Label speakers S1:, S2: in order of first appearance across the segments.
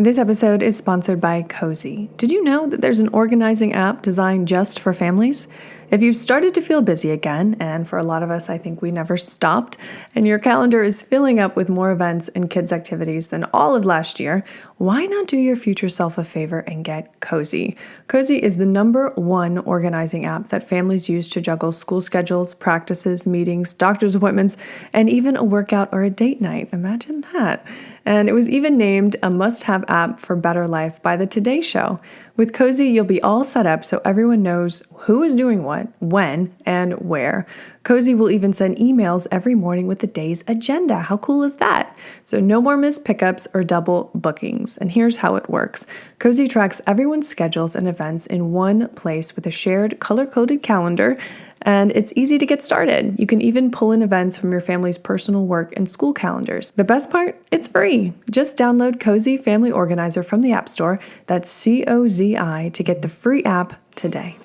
S1: This episode is sponsored by Cozi. Did you know that there's an organizing app designed just for families? If you've started to feel busy again, and for a lot of us, I think we never stopped, and your calendar is filling up with more events and kids' activities than all of last year, why not do your future self a favor and get Cozi? Cozi is the #1 organizing app that families use to juggle school schedules, practices, meetings, doctor's appointments, and even a workout or a date night. Imagine that. And it was even named a must-have app for better life by the Today Show. With Cozi, you'll be all set up so everyone knows who is doing what, when, and where. Cozi will even send emails every morning with the day's agenda. How cool is that? So no more missed pickups or double bookings. And here's how it works. Cozi tracks everyone's schedules and events in one place with a shared color-coded calendar, and it's easy to get started. You can even pull in events from your family's personal work and school calendars. The best part? It's free. Just download Cozi Family Organizer from the App Store. That's COZI to get the free app today.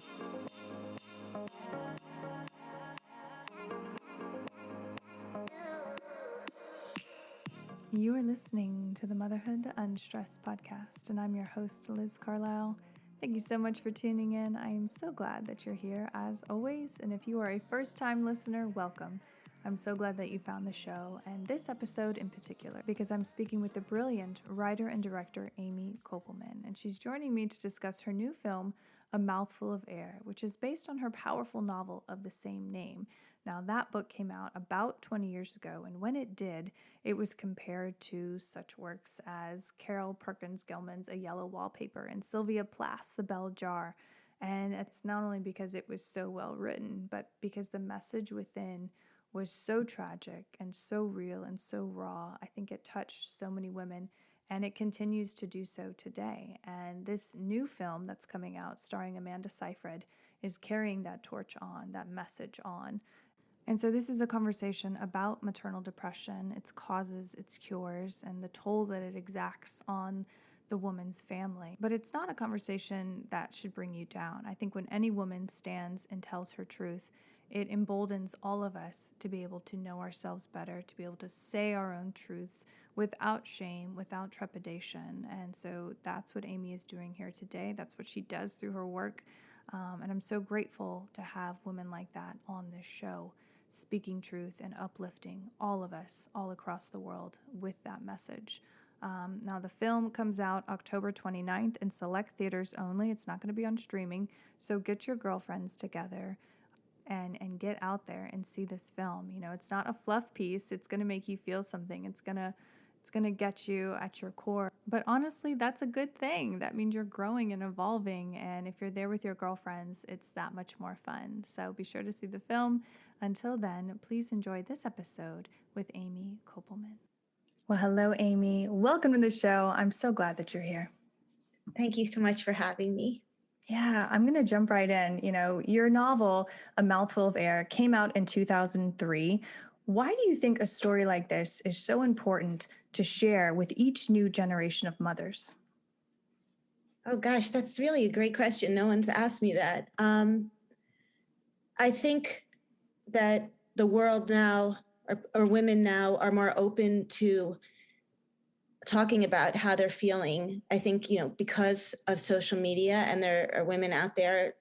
S1: You are listening to the Motherhood Unstressed podcast, and I'm your host, Liz Carlisle. Thank you so much for tuning in. I am so glad that you're here, as always, and if you are a first-time listener, welcome. I'm so glad that you found the show, and this episode in particular, because I'm speaking with the brilliant writer and director, Amy Koppelman, and she's joining me to discuss her new film, A Mouthful of Air, which is based on her powerful novel of the same name. Now, that book came out about 20 years ago, and when it did, it was compared to such works as Carol Perkins Gilman's A Yellow Wallpaper and Sylvia Plath's The Bell Jar. And it's not only because it was so well written, but because the message within was so tragic and so real and so raw. I think it touched so many women, and it continues to do so today. And this new film that's coming out, starring Amanda Seyfried, is carrying that torch on, that message on. And so this is a conversation about maternal depression, its causes, its cures, and the toll that it exacts on the woman's family. But it's not a conversation that should bring you down. I think when any woman stands and tells her truth, it emboldens all of us to be able to know ourselves better, to be able to say our own truths without shame, without trepidation. And so that's what Amy is doing here today. That's what she does through her work. And I'm so grateful to have women like that on this show, speaking truth and uplifting all of us all across the world with that message. Now, the film comes out October 29th in select theaters only. It's not going to be on streaming, so get your girlfriends together and get out there and see this film. You know, it's not a fluff piece. It's going to make you feel something. It's going to get you at your core. But honestly, that's a good thing. That means you're growing and evolving. And if you're there with your girlfriends, it's that much more fun. So be sure to see the film. Until then, please enjoy this episode with Amy Koppelman. Well, hello, Amy. Welcome to the show. I'm so glad that you're here.
S2: Thank you so much for having me.
S1: Yeah, I'm going to jump right in. You know, your novel, A Mouthful of Air, came out in 2003. Why do you think a story like this is so important to share with each new generation of mothers?
S2: Oh, gosh, that's really a great question. No one's asked me that. I think that the world now, or women now, are more open to talking about how they're feeling. I think, because of social media, and there are women out there,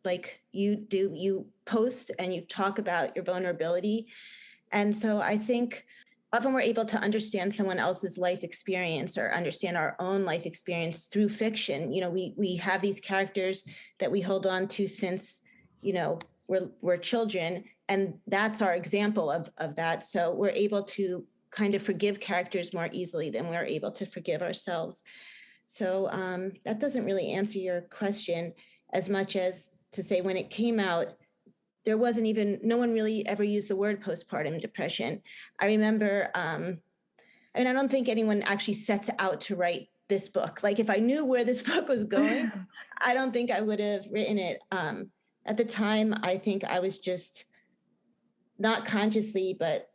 S2: like you do, you post and you talk about your vulnerability. And so I think often we're able to understand someone else's life experience or understand our own life experience through fiction. We have these characters that we hold on to since, we're children, and that's our example of that. So we're able to kind of forgive characters more easily than we're able to forgive ourselves. So that doesn't really answer your question as much as to say when it came out, no one really ever used the word postpartum depression. I remember, I don't think anyone actually sets out to write this book. Like, if I knew where this book was going, I don't think I would have written it. At the time, I think I was just not consciously, but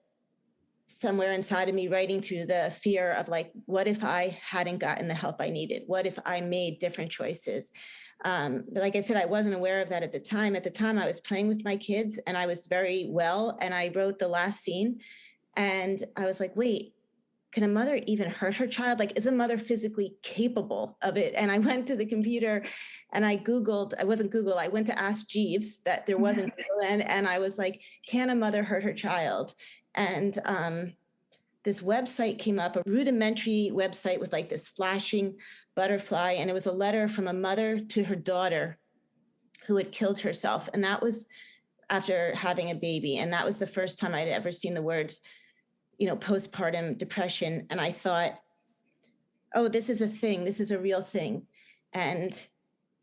S2: somewhere inside of me writing through the fear of, like, what if I hadn't gotten the help I needed? What if I made different choices? But like I said, I wasn't aware of that at the time. At the time, I was playing with my kids and I was very well. And I wrote the last scene and I was like, wait, can a mother even hurt her child? Like, is a mother physically capable of it? And I went to the computer and I Googled, I wasn't Google, I went to Ask Jeeves, that there wasn't Google, and I was like, can a mother hurt her child? And this website came up, a rudimentary website with like this flashing butterfly. And it was a letter from a mother to her daughter who had killed herself. And that was after having a baby. And that was the first time I'd ever seen the words, postpartum depression. And I thought, oh, this is a thing. This is a real thing. And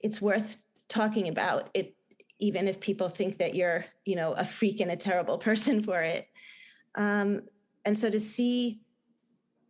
S2: it's worth talking about it, even if people think that you're, a freak and a terrible person for it. And so to see,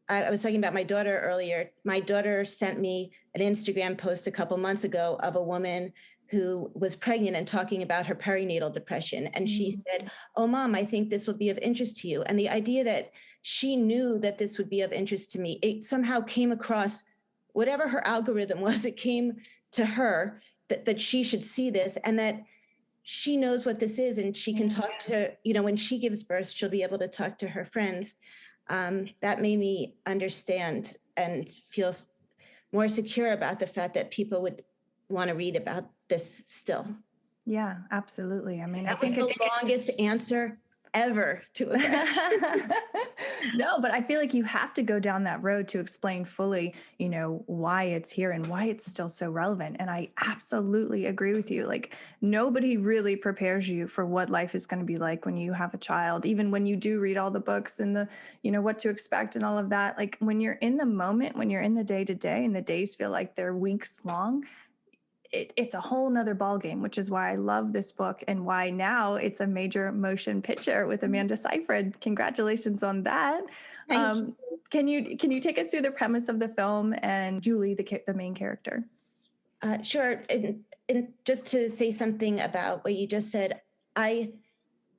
S2: I was talking about my daughter earlier. My daughter sent me an Instagram post a couple months ago of a woman who was pregnant and talking about her perinatal depression. And she said, oh, Mom, I think this will be of interest to you. And the idea that she knew that this would be of interest to me, it somehow came across, whatever her algorithm was, it came to her that she should see this, and that she knows what this is, and she can talk to, when she gives birth, she'll be able to talk to her friends. That made me understand and feel more secure about the fact that people would want to read about this still.
S1: Yeah, absolutely. I mean,
S2: I think it's the longest answer ever to a question.
S1: No, but I feel like you have to go down that road to explain fully, why it's here and why it's still so relevant. And I absolutely agree with you. Like, nobody really prepares you for what life is going to be like when you have a child, even when you do read all the books and the, what to expect and all of that. Like, when you're in the moment, when you're in the day to day and the days feel like they're weeks long, it's a whole nother ballgame, which is why I love this book and why now it's a major motion picture with Amanda Seyfried. Congratulations on that. Can you take us through the premise of the film and Julie, the main character?
S2: Sure. And just to say something about what you just said, I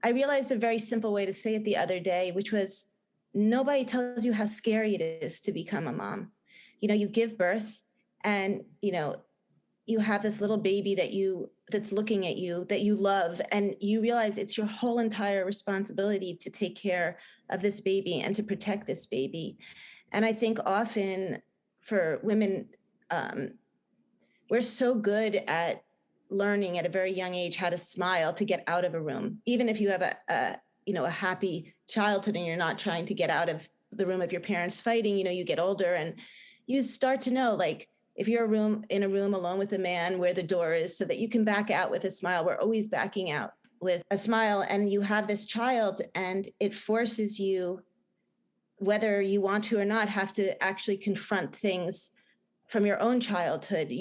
S2: realized a very simple way to say it the other day, which was, nobody tells you how scary it is to become a mom. You give birth and, you have this little baby that's looking at you, that you love, and you realize it's your whole entire responsibility to take care of this baby and to protect this baby. And I think often for women, we're so good at learning at a very young age how to smile to get out of a room, even if you have a happy childhood and you're not trying to get out of the room of your parents fighting. You get older and you start to know, like, if you're in a room alone with a man, where the door is so that you can back out with a smile. We're always backing out with a smile. And you have this child, and it forces you, whether you want to or not, have to actually confront things from your own childhood.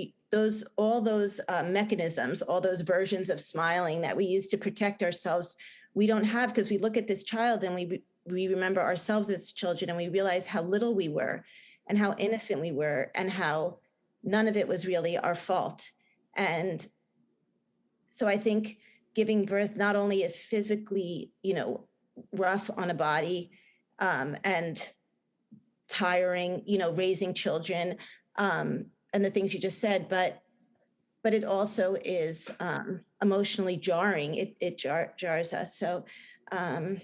S2: All those mechanisms, all those versions of smiling that we use to protect ourselves, we don't have, because we look at this child and we remember ourselves as children, and we realize how little we were and how innocent we were and how none of it was really our fault. And so I think giving birth not only is physically, rough on a body and tiring, raising children and the things you just said, but it also is emotionally jarring. It jars us. So, and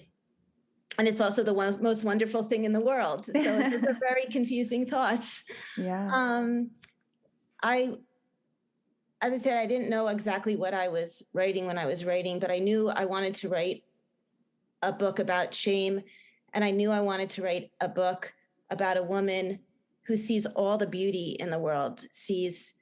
S2: it's also the most wonderful thing in the world. So it's a very confusing thoughts.
S1: Yeah.
S2: As I said, I didn't know exactly what I was writing when I was writing, but I knew I wanted to write a book about shame. And I knew I wanted to write a book about a woman who sees all the beauty in the world, sees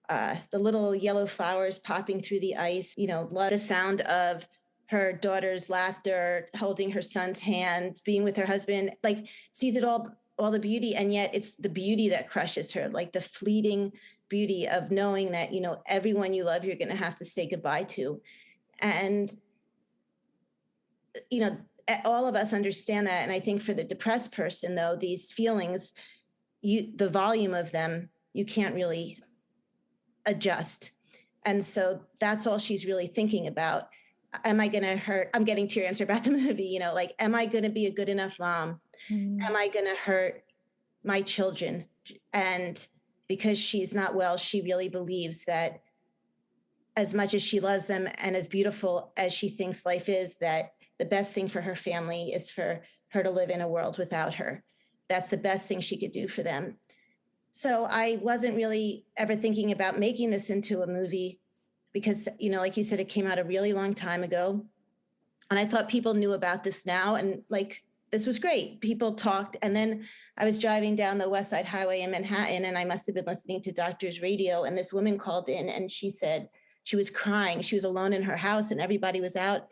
S2: the little yellow flowers popping through the ice, the sound of her daughter's laughter, holding her son's hand, being with her husband, like sees it all the beauty. And yet it's the beauty that crushes her, like the fleeting beauty of knowing that, everyone you love, you're going to have to say goodbye to. And, all of us understand that. And I think for the depressed person, though, these feelings, the volume of them, you can't really adjust. And so that's all she's really thinking about. Am I going to hurt? I'm getting to your answer about the movie, like, am I going to be a good enough mom? Am I going to hurt my children? And because she's not well, she really believes that as much as she loves them and as beautiful as she thinks life is, that the best thing for her family is for her to live in a world without her. that's the best thing she could do for them. So I wasn't really ever thinking about making this into a movie because, like you said, it came out a really long time ago. And I thought people knew about this now. And like, this was great. People talked. And then I was driving down the West Side Highway in Manhattan, and I must have been listening to Doctor's Radio. And this woman called in and she said she was crying. She was alone in her house and everybody was out.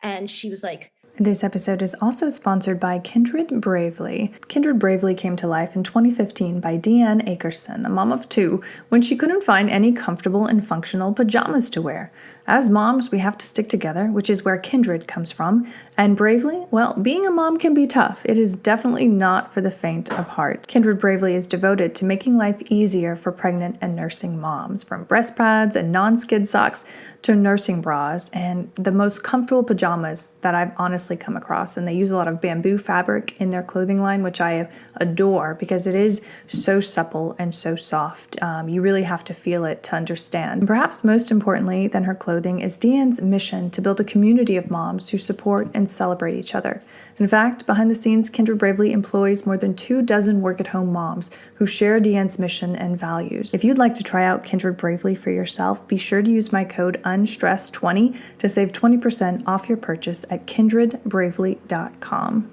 S2: And she was like,
S1: This episode is also sponsored by Kindred Bravely. Kindred Bravely came to life in 2015 by Deanne Akerson, a mom of two, when she couldn't find any comfortable and functional pajamas to wear. As moms, we have to stick together, which is where Kindred comes from. And Bravely, well, being a mom can be tough. It is definitely not for the faint of heart. Kindred Bravely is devoted to making life easier for pregnant and nursing moms, from breast pads and non-skid socks to nursing bras and the most comfortable pajamas that I've honestly come across. And they use a lot of bamboo fabric in their clothing line, which I adore because it is so supple and so soft. You really have to feel it to understand. And perhaps most importantly than her clothing is Deanne's mission to build a community of moms who support and celebrate each other. In fact, behind the scenes, Kindred Bravely employs more than 24 work-at-home moms who share Deanne's mission and values. If you'd like to try out Kindred Bravely for yourself, be sure to use my code UNSTRESS20 to save 20% off your purchase at kindredbravely.com.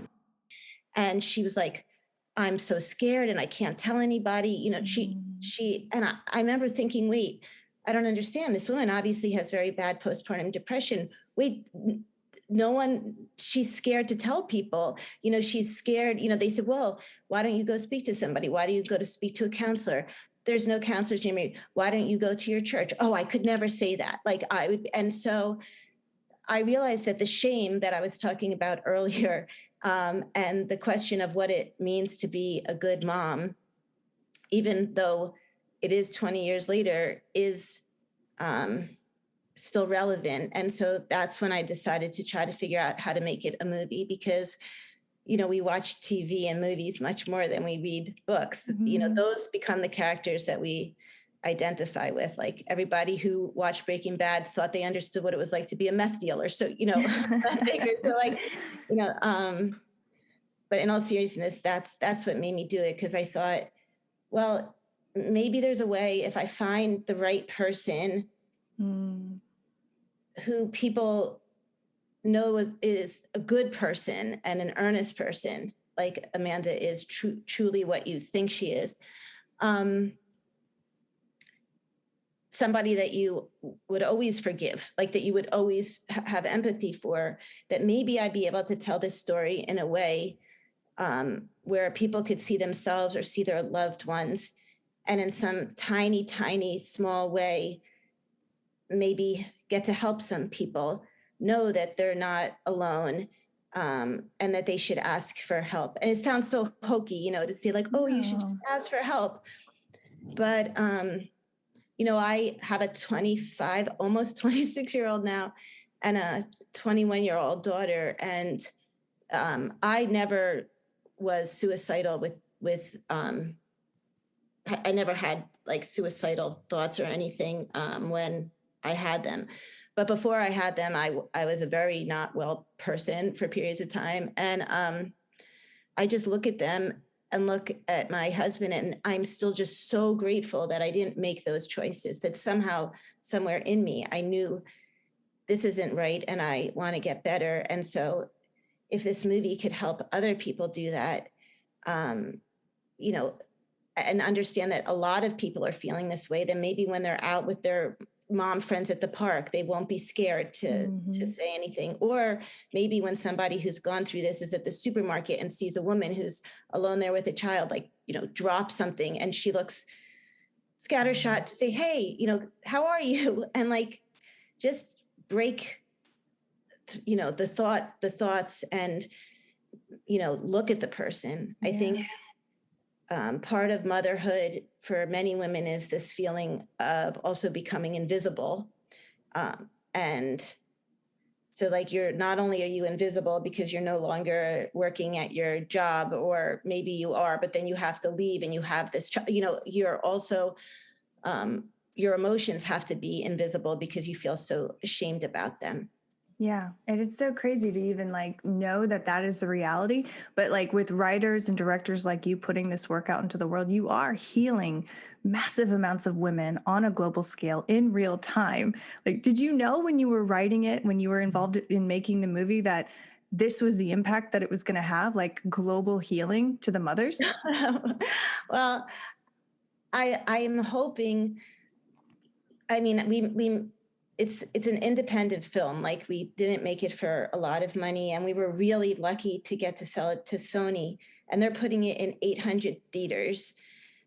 S2: And she was like, I'm so scared and I can't tell anybody, and I remember thinking, wait, I don't understand. This woman obviously has very bad postpartum depression. Wait, no one, she's scared to tell people, she's scared. They said, well, why don't you go speak to somebody? Why do you go to speak to a counselor? There's no counselors near me. Why don't you go to your church? Oh, I could never say that. Like I would. And so I realized that the shame that I was talking about earlier, and the question of what it means to be a good mom, even though it is 20 years later, is still relevant. And so that's when I decided to try to figure out how to make it a movie, because we watch TV and movies much more than we read books.
S1: Mm-hmm.
S2: Those become the characters that we identify with. Like everybody who watched Breaking Bad thought they understood what it was like to be a meth dealer. So, but in all seriousness, that's what made me do it. Cause I thought, well, maybe there's a way if I find the right person who people know is a good person and an earnest person, like Amanda is truly what you think she is. Somebody that you would always forgive, like that you would always have empathy for, that maybe I'd be able to tell this story in a way where people could see themselves or see their loved ones, and in some tiny, tiny, small way, maybe get to help some people know that they're not alone, and that they should ask for help. And it sounds so hokey, to say like, oh, you should just ask for help. But, I have a 25, almost 26-year-old now, and a 21-year-old daughter. And I never was suicidal with I never had like suicidal thoughts or anything when I had them. But before I had them, I was a very not well person for periods of time. And I just look at them and look at my husband, and I'm still just so grateful that I didn't make those choices, that somehow, somewhere in me, I knew this isn't right and I want to get better. And so if this movie could help other people do that, and understand that a lot of people are feeling this way, then maybe when they're out with their mom friends at the park, they won't be scared to say anything. Or maybe when somebody who's gone through this is at the supermarket and sees a woman who's alone there with a child, like, drop something and she looks scattershot, to say, hey, how are you? And like, just break, the thoughts and, look at the person. Yeah. I think part of motherhood for many women is this feeling of also becoming invisible. And so like, you're not only are you invisible because you're no longer working at your job, or maybe you are, but then you have to leave and you have this, you're also, your emotions have to be invisible because you feel so ashamed about them.
S1: Yeah. And it's so crazy to even like know that that is the reality. But like with writers and directors like you putting this work out into the world, you are healing massive amounts of women on a global scale in real time. Like, did you know when you were writing it, when you were involved in making the movie, that this was the impact that it was going to have, like global healing to the mothers?
S2: Well, I am hoping. I mean, it's an independent film. Like, we didn't make it for a lot of money, and we were really lucky to get to sell it to Sony, and they're putting it in 800 theaters.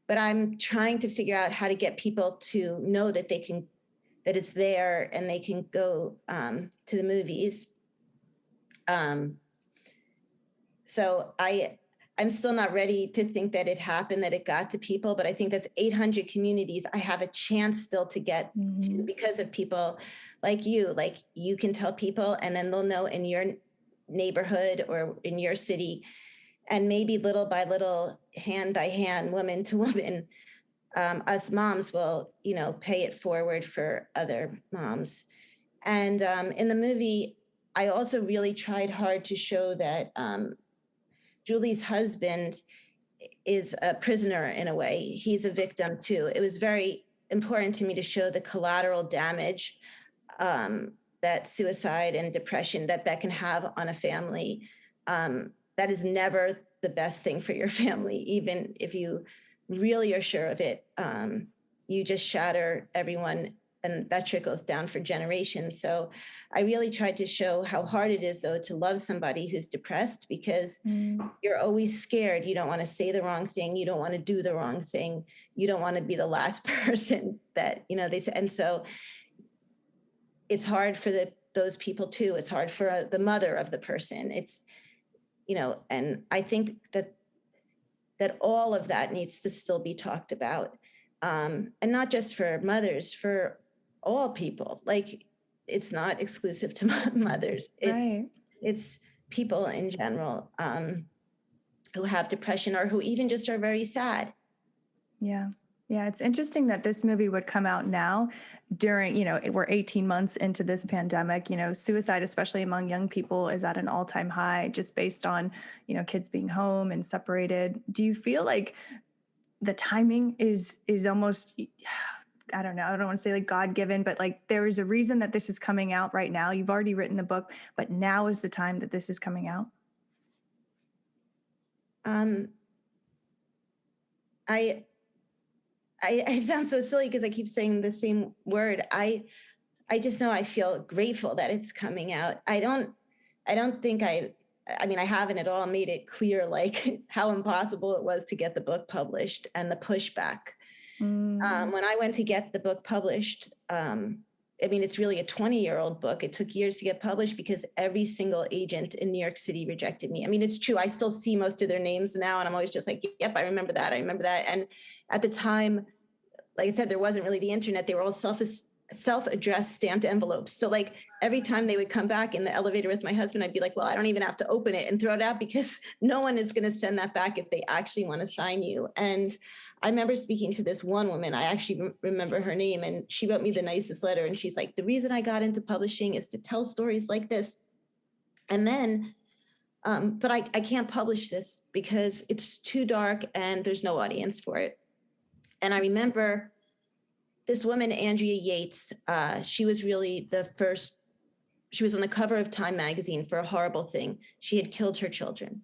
S2: But I'm trying to figure out how to get people to know that that it's there and they can go to the movies. So I'm still not ready to think that it happened, that it got to people, but I think that's 800 communities I have a chance still to get to, because of people like you. Like, you can tell people, and then they'll know in your neighborhood or in your city, and maybe little by little, hand by hand, woman to woman, us moms will, pay it forward for other moms. And in the movie, I also really tried hard to show that Julie's husband is a prisoner in a way. He's a victim too. It was very important to me to show the collateral damage that suicide and depression that can have on a family. That is never the best thing for your family, even if you really are sure of it. You just shatter everyone, and that trickles down for generations. So I really tried to show how hard it is, though, to love somebody who's depressed, because you're always scared. You don't want to say the wrong thing. You don't want to do the wrong thing. You don't want to be the last person that, they say. And so it's hard for those people too. It's hard for the mother of the person. It's, and I think that all of that needs to still be talked about. And not just for mothers, for all people. Like, it's not exclusive to mothers. It's people in general who have depression, or who even just are very sad.
S1: Yeah. Yeah, it's interesting that this movie would come out now during, we're 18 months into this pandemic. Suicide, especially among young people, is at an all-time high, just based on, kids being home and separated. Do you feel like the timing is almost, I don't know, I don't want to say like God-given, but like there is a reason that this is coming out right now? You've already written the book, but now is the time that this is coming out?
S2: I sound so silly because I keep saying the same word. I just know I feel grateful that it's coming out. I don't think I mean, I haven't at all made it clear, like, how impossible it was to get the book published and the pushback. When I went to get the book published, I mean, it's really a 20-year-old book. It took years to get published because every single agent in New York City rejected me. I mean, it's true. I still see most of their names now, and I'm always just like, yep, I remember that. I remember that. And at the time, like I said, there wasn't really the internet. They were all self-addressed stamped envelopes. So like every time they would come back in the elevator with my husband, I'd be like, well, I don't even have to open it and throw it out, because no one is going to send that back if they actually want to sign you. And I remember speaking to this one woman. I actually remember her name, and she wrote me the nicest letter. And she's like, the reason I got into publishing is to tell stories like this. And then, but I can't publish this because it's too dark and there's no audience for it. And I remember this woman, Andrea Yates, she was really the first. She was on the cover of Time magazine for a horrible thing. She had killed her children.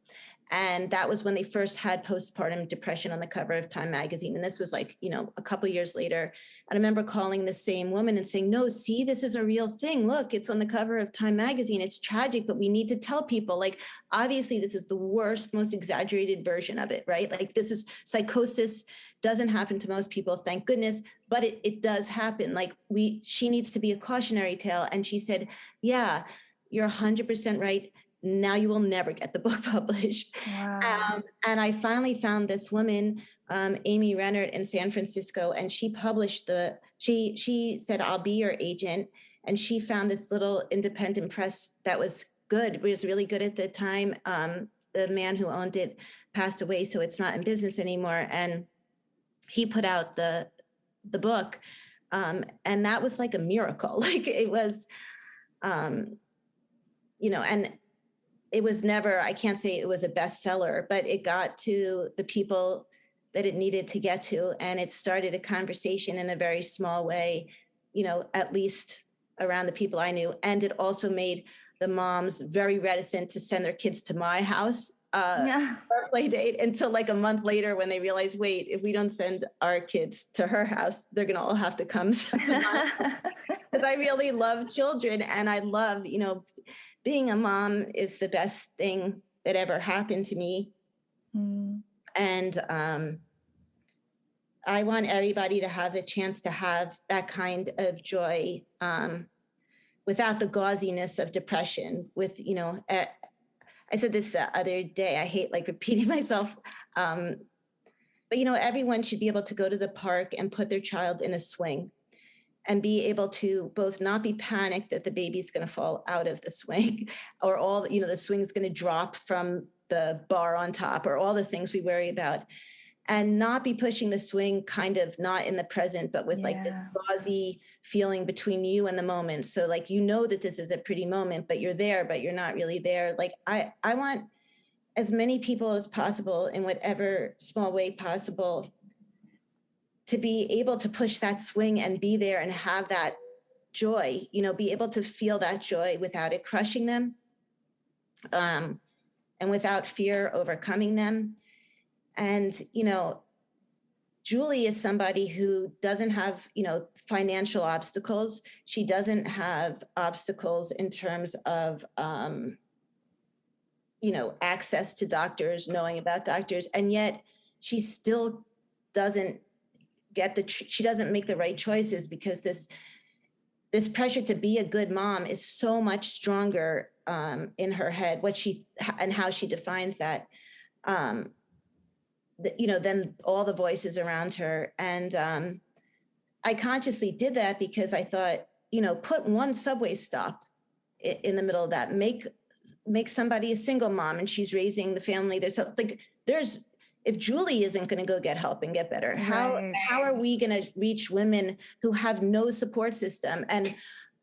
S2: And that was when they first had postpartum depression on the cover of Time magazine. And this was like, a couple of years later. And I remember calling the same woman and saying, no, see, this is a real thing. Look, it's on the cover of Time magazine. It's tragic, but we need to tell people. Like, obviously, this is the worst, most exaggerated version of it, right? Like, this is psychosis. Doesn't happen to most people, thank goodness, but it does happen. Like, she needs to be a cautionary tale. And she said, yeah, you're 100% right. Now you will never get the book published.
S1: Wow.
S2: And I finally found this woman, Amy Rennert, in San Francisco, and she published she said, I'll be your agent. And she found this little independent press that was good. It was really good at the time. The man who owned it passed away, so it's not in business anymore. And he put out the book. And that was like a miracle. Like, it was, and it was never, I can't say it was a bestseller, but it got to the people that it needed to get to. And it started a conversation in a very small way, at least around the people I knew. And it also made the moms very reticent to send their kids to my house for a play date until like a month later when they realized, wait, if we don't send our kids to her house, they're going to all have to come to my house. Because I really love children, and I love, being a mom is the best thing that ever happened to me. And I want everybody to have the chance to have that kind of joy without the gauziness of depression. With, I said this the other day, I hate like repeating myself, but everyone should be able to go to the park and put their child in a swing and be able to both not be panicked that the baby's going to fall out of the swing or the swing's going to drop from the bar on top, or all the things we worry about, and not be pushing the swing kind of not in the present, but with like this gauzy feeling between you and the moment. So like, that this is a pretty moment, but you're there, but you're not really there. Like I want as many people as possible in whatever small way possible to be able to push that swing and be there and have that joy, be able to feel that joy without it crushing them, and without fear overcoming them. And, Julie is somebody who doesn't have, financial obstacles. She doesn't have obstacles in terms of, access to doctors, knowing about doctors. And yet she still doesn't she doesn't make the right choices because this pressure to be a good mom is so much stronger in her head, and how she defines that, than all the voices around her. And I consciously did that because I thought, put one subway stop in the middle of that, make somebody a single mom and she's raising the family. If Julie isn't going to go get help and get better,
S1: Right.
S2: how are we going to reach women who have no support system and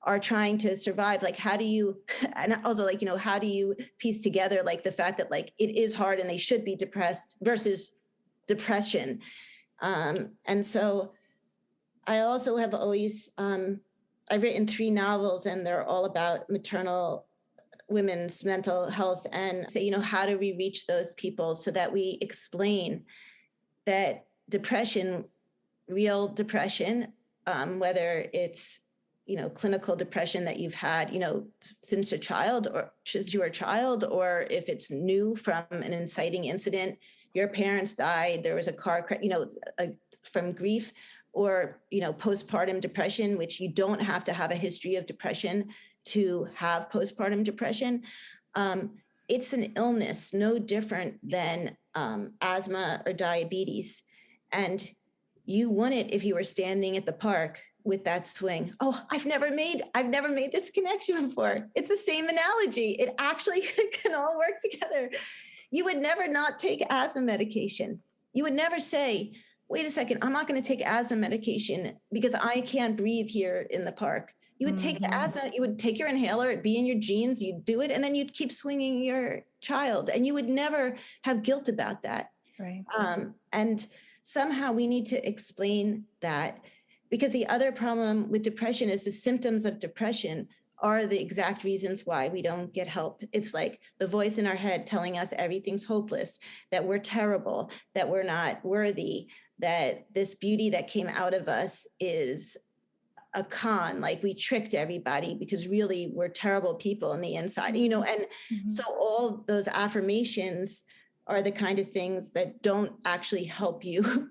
S2: are trying to survive? Like, how do you, and also like, how do you piece together like the fact that like it is hard and they should be depressed versus depression? And so I also have always, I've written 3 novels and they're all about maternal women's mental health, and say, how do we reach those people so that we explain that depression, real depression, whether it's, clinical depression that you've had, since a child or since you were a child, or if it's new from an inciting incident, your parents died, there was a car crash, from grief, or, postpartum depression, which you don't have to have a history of depression to have postpartum depression. It's an illness no different than asthma or diabetes. And you wouldn't if you were standing at the park with that swing. Oh, I've never made this connection before. It's the same analogy. It actually can all work together. You would never not take asthma medication. You would never say, wait a second, I'm not going to take asthma medication because I can't breathe here in the park. You would take the asthma, you would take your inhaler, it'd be in your jeans, you'd do it, and then you'd keep swinging your child. And you would never have guilt about that.
S1: Right.
S2: And somehow we need to explain that, because the other problem with depression is the symptoms of depression are the exact reasons why we don't get help. It's like the voice in our head telling us everything's hopeless, that we're terrible, that we're not worthy, that this beauty that came out of us is a con, like we tricked everybody because really we're terrible people on the inside, and so all those affirmations are the kind of things that don't actually help you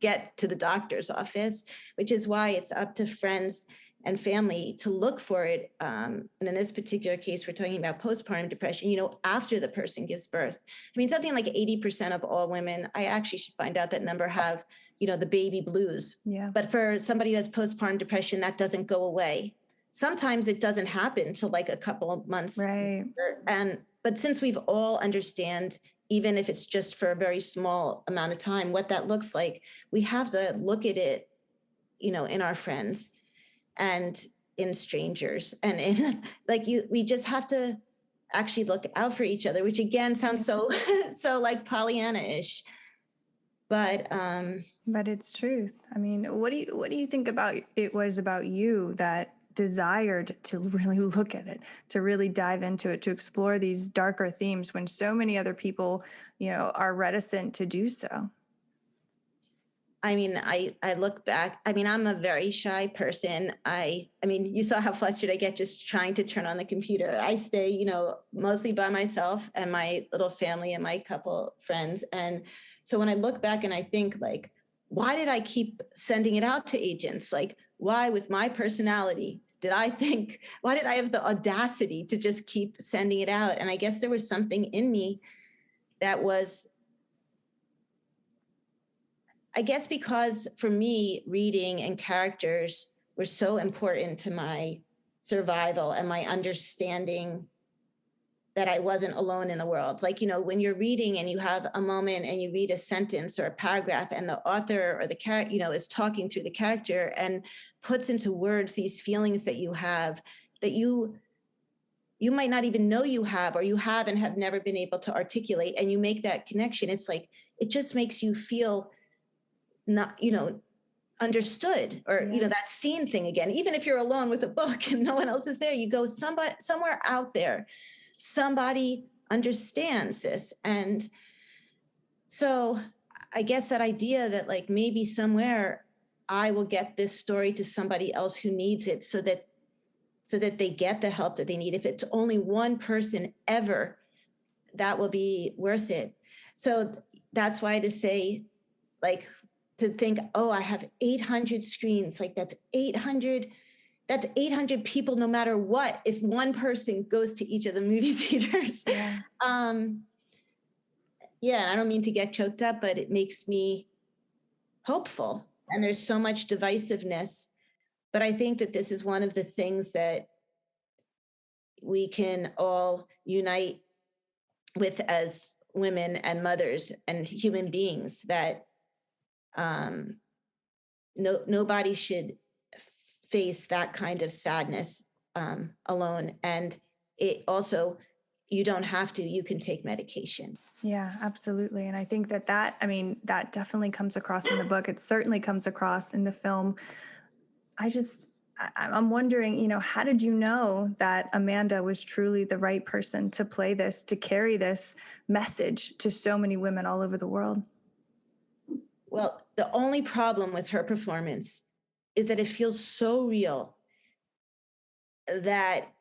S2: get to the doctor's office, which is why it's up to friends and family to look for it. And in this particular case, we're talking about postpartum depression, after the person gives birth. I mean, something like 80% of all women, I actually should find out that number, have, the baby blues.
S1: Yeah.
S2: But for somebody who has postpartum depression, that doesn't go away. Sometimes it doesn't happen till like a couple of months.
S1: Right.
S2: But since we've all understand, even if it's just for a very small amount of time, what that looks like, we have to look at it, in our friends. And in strangers and in like we just have to actually look out for each other, which again sounds so like Pollyanna-ish, but
S1: it's truth. I mean, what do you think about it was about you that desired to really look at it, to really dive into it, to explore these darker themes when so many other people, are reticent to do so?
S2: I mean, I look back, I mean, I'm a very shy person. I mean, you saw how flustered I get just trying to turn on the computer. I stay, mostly by myself and my little family and my couple friends. And so when I look back and I think like, why did I keep sending it out to agents? Like, why with my personality why did I have the audacity to just keep sending it out? And I guess there was something in me that was, I guess because for me, reading and characters were so important to my survival and my understanding that I wasn't alone in the world. Like, when you're reading and you have a moment and you read a sentence or a paragraph and the author or the character, is talking through the character and puts into words these feelings that you have that you might not even know you have, or you have and have never been able to articulate, and you make that connection. It's like, it just makes you feel not, understood, or, that scene thing again. Even if you're alone with a book and no one else is there, you go somewhere out there, somebody understands this. And so I guess that idea that like maybe somewhere I will get this story to somebody else who needs it, so that they get the help that they need. If it's only one person ever, that will be worth it. So that's why to say, like, to think, oh, I have 800 screens, like that's 800 people, no matter what, if one person goes to each of the movie theaters.
S1: Yeah.
S2: Yeah, I don't mean to get choked up, but it makes me hopeful. And there's so much divisiveness. But I think that this is one of the things that we can all unite with as women and mothers and human beings, that nobody should face that kind of sadness alone. And it also, you don't have to, you can take medication.
S1: Yeah, absolutely. And I think that definitely comes across in the book. It certainly comes across in the film. I'm wondering, how did you know that Amanda was truly the right person to play this, to carry this message to so many women all over the world?
S2: Well, the only problem with her performance is that it feels so real that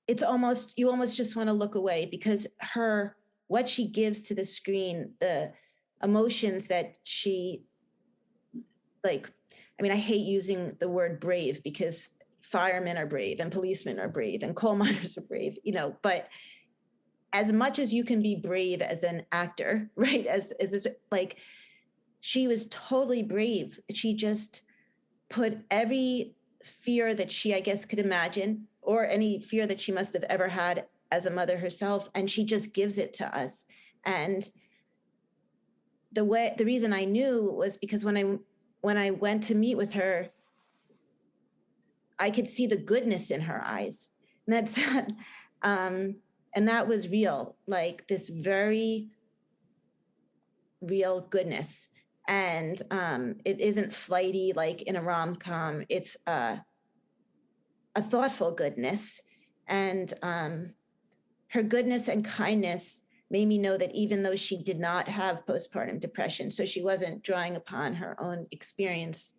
S2: you almost just want to look away, because what she gives to the screen, the emotions that she, like, I mean, I hate using the word brave, because firemen are brave and policemen are brave and coal miners are brave, but as much as you can be brave as an actor, right? As this, like, she was totally brave. She just put every fear that she, I guess, could imagine, or any fear that she must have ever had as a mother herself, and she just gives it to us. And the reason I knew was because when I went to meet with her, I could see the goodness in her eyes. And and that was real, like this very real goodness. And it isn't flighty like in a rom-com. It's a thoughtful goodness. And her goodness and kindness made me know that even though she did not have postpartum depression, so she wasn't drawing upon her own experience,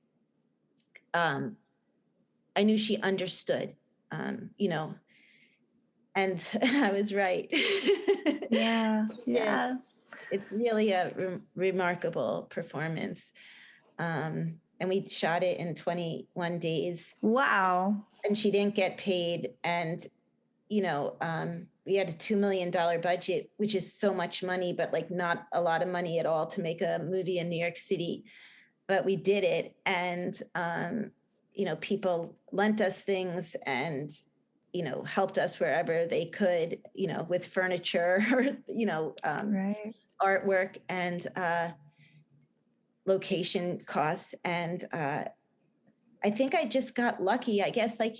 S2: I knew she understood, and I was right.
S1: Yeah.
S2: It's really a remarkable performance. And we shot it in 21 days.
S1: Wow.
S2: And she didn't get paid. And, we had a $2 million budget, which is so much money, but like not a lot of money at all to make a movie in New York City. But we did it. And, people lent us things and, helped us wherever they could, with furniture or,
S1: Right.
S2: artwork and location costs. And I I think I just got lucky. I guess, like,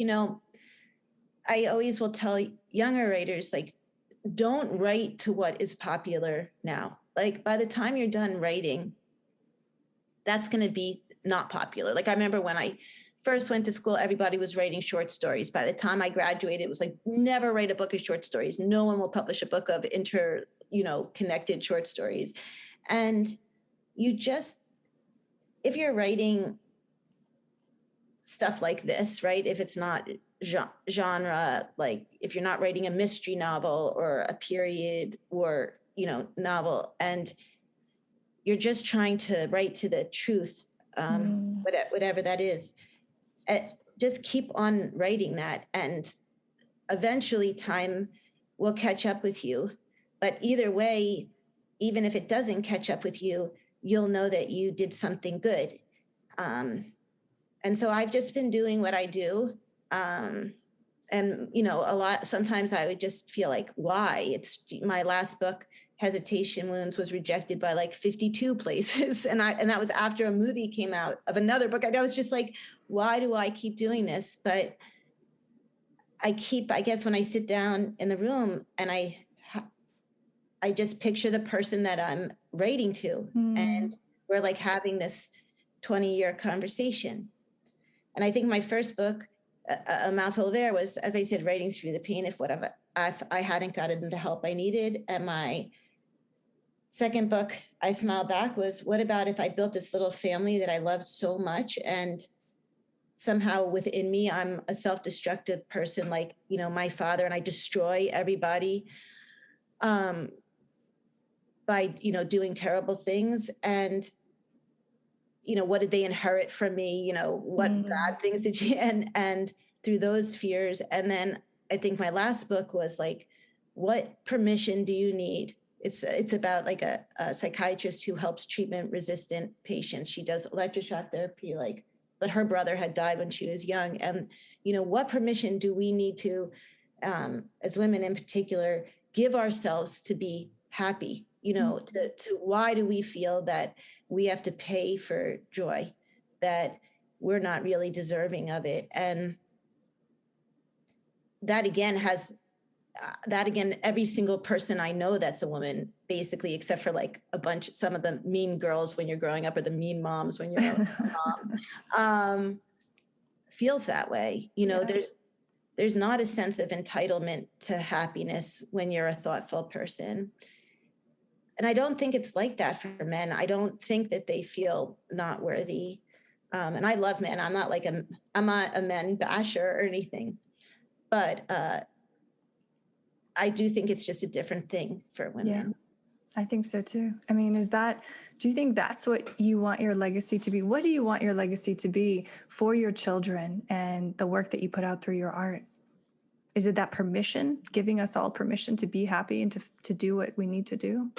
S2: I always will tell younger writers, like, don't write to what is popular now. Like, by the time you're done writing, that's going to be not popular. Like, I remember when I first went to school, everybody was writing short stories. By the time I graduated, it was like, never write a book of short stories. No one will publish a book of connected short stories. And if you're writing stuff like this, right? If it's not genre, like if you're not writing a mystery novel or a period or, novel, and you're just trying to write to the truth, whatever that is, just keep on writing that. And eventually time will catch up with you. But either way, even if it doesn't catch up with you, you'll know that you did something good. And so I've just been doing what I do. And, sometimes I would just feel like, why? It's my last book, Hesitation Wounds, was rejected by like 52 places. And that was after a movie came out of another book. I was just like, why do I keep doing this? But I guess when I sit down in the room and I just picture the person that I'm writing to, and we're like having this 20-year conversation. And I think my first book, A Mouthful of Air, was, as I said, writing through the pain if I hadn't gotten the help I needed. And my second book, I Smile Back, was, what about if I built this little family that I love so much, and somehow within me, I'm a self-destructive person like, my father, and I destroy everybody by, doing terrible things. And what did they inherit from me? What bad things did you, and through those fears. And then I think my last book was like, what permission do you need? It's about like a psychiatrist who helps treatment resistant patients. She does electroshock therapy, but her brother had died when she was young. And, what permission do we need to, as women in particular, give ourselves to be happy? To why do we feel that we have to pay for joy, that we're not really deserving of it? And that again, every single person I know that's a woman, basically, except for like some of the mean girls when you're growing up, or the mean moms when you're a mom, feels that way. There's not a sense of entitlement to happiness when you're a thoughtful person. And I don't think it's like that for men. I don't think that they feel not worthy. And I love men. I'm not a men basher or anything, but I do think it's just a different thing for women.
S1: Yeah, I think so too. I mean, do you think that's what you want your legacy to be? What do you want your legacy to be for your children and the work that you put out through your art? Is it that permission, giving us all permission to be happy and to do what we need to do?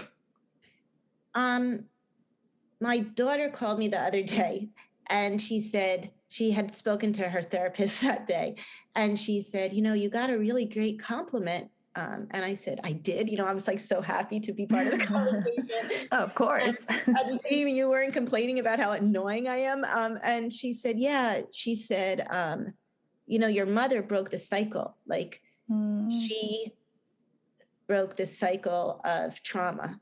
S2: My daughter called me the other day, and she said she had spoken to her therapist that day, and she said, you got a really great compliment. And I said, I did. I was like so happy to be part of the conversation.
S1: Oh, of course.
S2: And maybe you weren't complaining about how annoying I am. And she said, yeah. She said, your mother broke the cycle. Like she broke the cycle of trauma.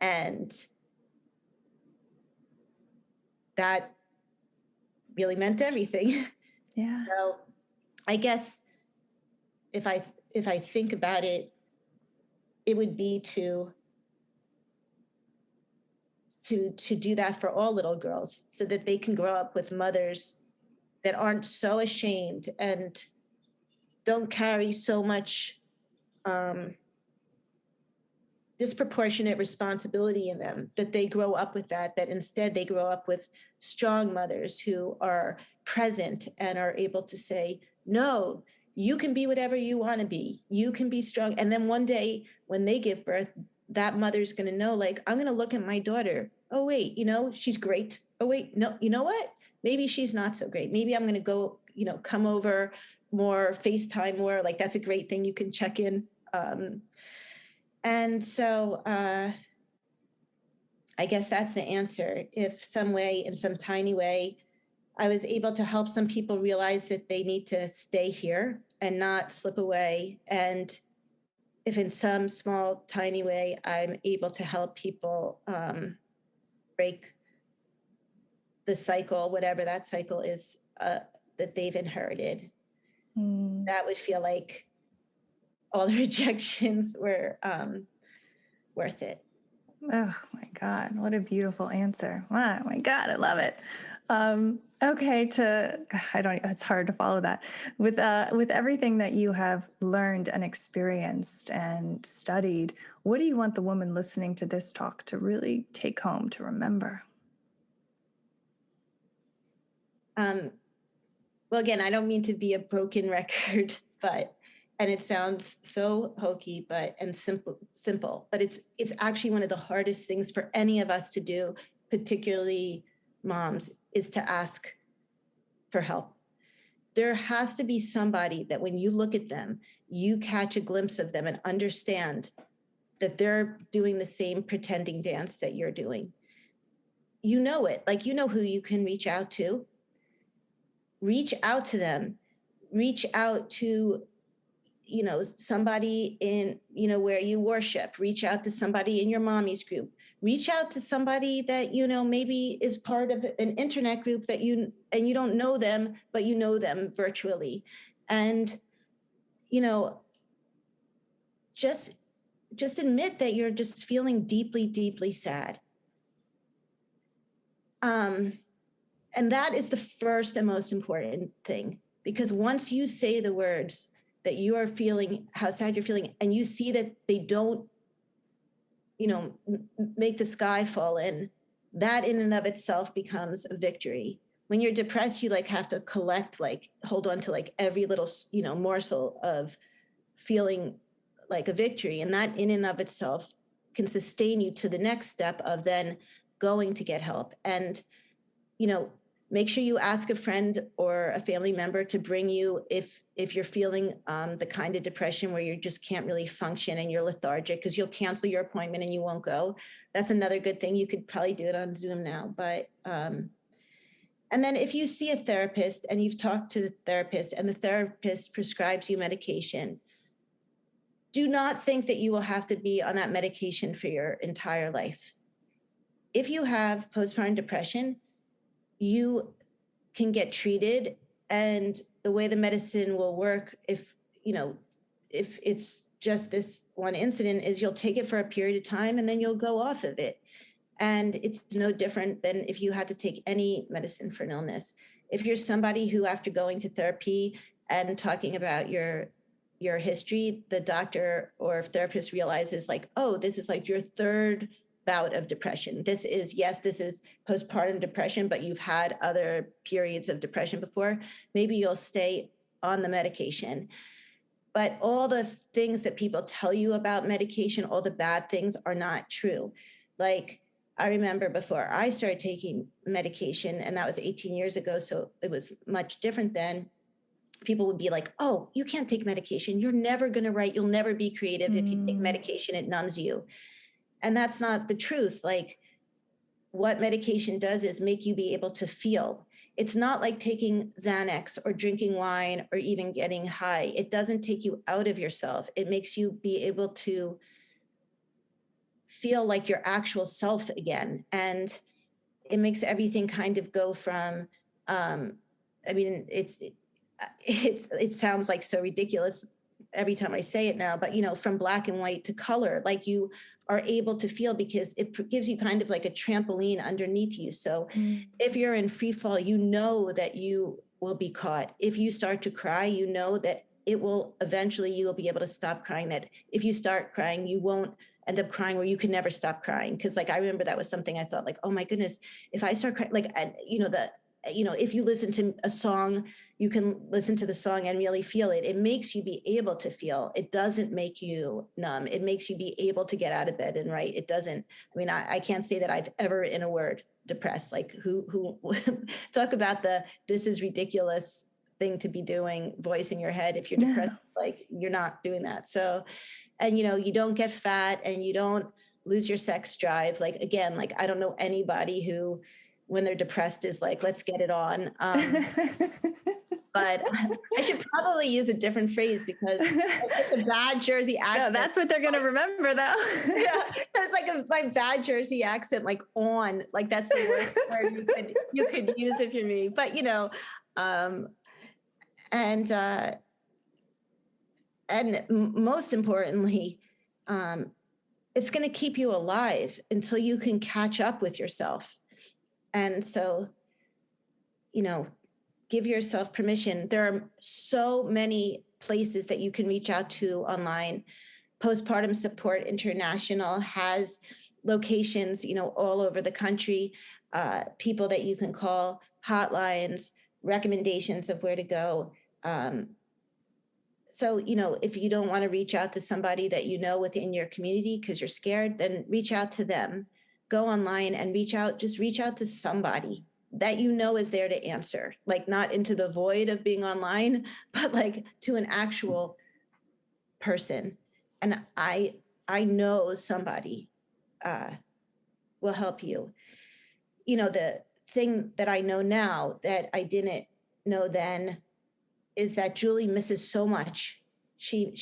S2: And that really meant everything.
S1: Yeah.
S2: So I guess if I think about it, it would be to do that for all little girls, so that they can grow up with mothers that aren't so ashamed and don't carry so much disproportionate responsibility in them, that they grow up with that instead they grow up with strong mothers who are present and are able to say, no, you can be whatever you want to be. You can be strong. And then one day when they give birth, that mother's going to know, like, I'm going to look at my daughter. Oh, wait, she's great. Oh, wait, no, you know what? Maybe she's not so great. Maybe I'm going to go, come over more, FaceTime more. Like, that's a great thing. You can check in. And so I guess that's the answer. If in some tiny way, I was able to help some people realize that they need to stay here and not slip away. And if in some small, tiny way, I'm able to help people break the cycle, whatever that cycle is that they've inherited, that would feel like all the rejections were worth it.
S1: Oh my God, what a beautiful answer. Oh my God, I love it. Okay, it's hard to follow that. With everything that you have learned and experienced and studied, what do you want the woman listening to this talk to really take home, to remember?
S2: Well, again, I don't mean to be a broken record, and it sounds so hokey, and simple, but it's actually one of the hardest things for any of us to do, particularly moms, is to ask for help. There has to be somebody that when you look at them, you catch a glimpse of them and understand that they're doing the same pretending dance that you're doing. You know it, like, you know who you can reach out to. Reach out to them. Reach out to, somebody in, where you worship. Reach out to somebody in your mommy's group. Reach out to somebody that, maybe is part of an internet group that you don't know them, but you know them virtually. And, just admit that you're just feeling deeply, deeply sad. And that is the first and most important thing, because once you say the words that you are feeling, how sad you're feeling, and you see that they don't, make the sky fall in, that in and of itself becomes a victory. When you're depressed, you have to hold on to every little, morsel of feeling like a victory. And that in and of itself can sustain you to the next step of then going to get help. And, make sure you ask a friend or a family member to bring you if you're feeling the kind of depression where you just can't really function and you're lethargic, because you'll cancel your appointment and you won't go. That's another good thing. You could probably do it on Zoom now. But and then if you see a therapist and you've talked to the therapist and the therapist prescribes you medication, do not think that you will have to be on that medication for your entire life. If you have postpartum depression, you can get treated, and the way the medicine will work, if it's just this one incident, is you'll take it for a period of time and then you'll go off of it. And it's no different than if you had to take any medicine for an illness. If you're somebody who, after going to therapy and talking about your history, the doctor or therapist realizes this is your third bout of depression. This is postpartum depression, but you've had other periods of depression before. Maybe you'll stay on the medication. But all the things that people tell you about medication, all the bad things, are not true. I remember before I started taking medication, and that was 18 years ago, so it was much different then. People would be like, oh, you can't take medication. You're never going to write. You'll never be creative. If you take medication, it numbs you. And that's not the truth. What medication does is make you be able to feel. It's not like taking Xanax or drinking wine or even getting high. It doesn't take you out of yourself. It makes you be able to feel like your actual self again. And it makes everything kind of go from, it sounds like so ridiculous every time I say it now, but from black and white to color, you are able to feel, because it gives you kind of like a trampoline underneath you. So if you're in free fall, you know that you will be caught. If you start to cry, you know that it will eventually, you will be able to stop crying. That if you start crying, you won't end up crying where you can never stop crying. Because I remember that was something I thought oh my goodness, if I start crying, if you listen to a song, you can listen to the song and really feel it. It makes you be able to feel. It doesn't make you numb. It makes you be able to get out of bed and write. It doesn't. I can't say that I've ever in a word depressed. Who talk about this is ridiculous thing to be doing voice in your head. If you're depressed, you're not doing that. So, and you don't get fat and you don't lose your sex drive. I don't know anybody who when they're depressed is like, let's get it on. But I should probably use a different phrase because it's a bad Jersey accent.
S1: No, that's what they're going to remember though.
S2: Yeah, it's like my bad Jersey accent, like on, like that's the word you could use if you're me. But and most importantly, it's going to keep you alive until you can catch up with yourself. And so, give yourself permission. There are so many places that you can reach out to online. Postpartum Support International has locations, all over the country, people that you can call, hotlines, recommendations of where to go. So, if you don't want to reach out to somebody that within your community because you're scared, then reach out to them. Go online and reach out to somebody that is there to answer, like not into the void of being online, but like to an actual person. And I know somebody will help you. The thing that I know now that I didn't know then is that Julie misses so much. She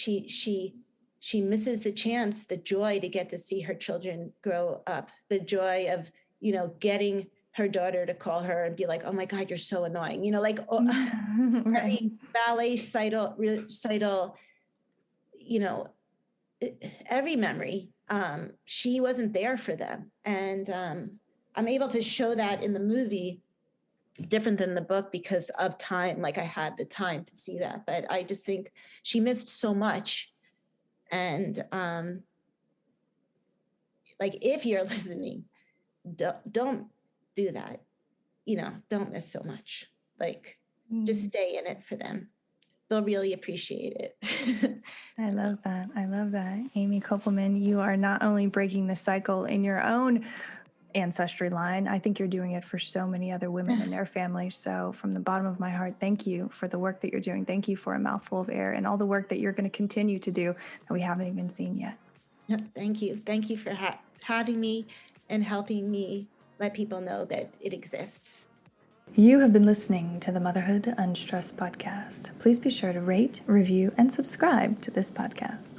S2: misses the chance, the joy to get to see her children grow up, the joy of, getting her daughter to call her and be like, oh my God, you're so annoying. Right. Every ballet recital, every memory, she wasn't there for them. And I'm able to show that in the movie, different than the book because of time. Like I had the time to see that, but I just think she missed so much. And like, if you're listening, don't do that. Don't miss so much. Like, just stay in it for them. They'll really appreciate it.
S1: I love that. Amy Koppelman, you are not only breaking the cycle in your own ancestry line, I think you're doing it for so many other women and their families. So from the bottom of my heart, thank you for the work that you're doing. Thank you for A Mouthful of Air and all the work that you're going to continue to do that we haven't even seen yet.
S2: Yep, thank you. Thank you for having me and helping me let people know that it exists.
S1: You have been listening to the Motherhood Unstressed podcast. Please be sure to rate, review, and subscribe to this podcast.